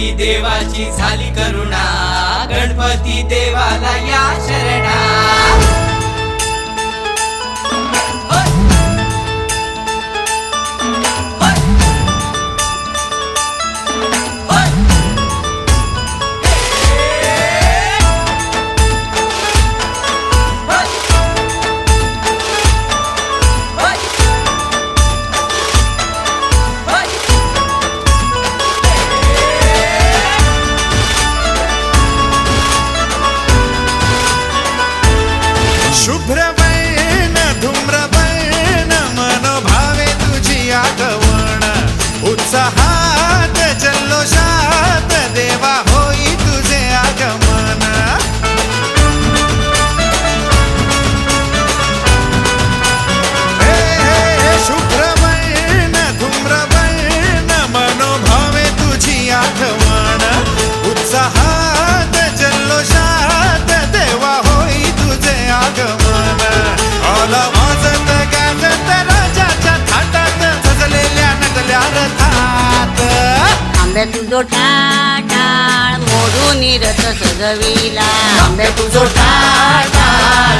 गणपती देवाची झाली करुणा, गणपती देवाला या शरणा। शुभ्रवर्ण धूम्रवर्ण मनोभावे तुझी आगवण, उत्साहात जल्लोषात देवा होई तुझे आगमन। हे हे शुभ्रवर्ण धूम्रवर्ण मनोभावे तुझी आगवण, उत्साहात जल्लोषात देवा होई तुझे आगमन। आला वाजत गाजत राजाच्या थाटात, सजलेल्या नटल्या रथात। आंब्या तुझो टाळ मोडून रथ सजविला, आंबे तुझो टाळ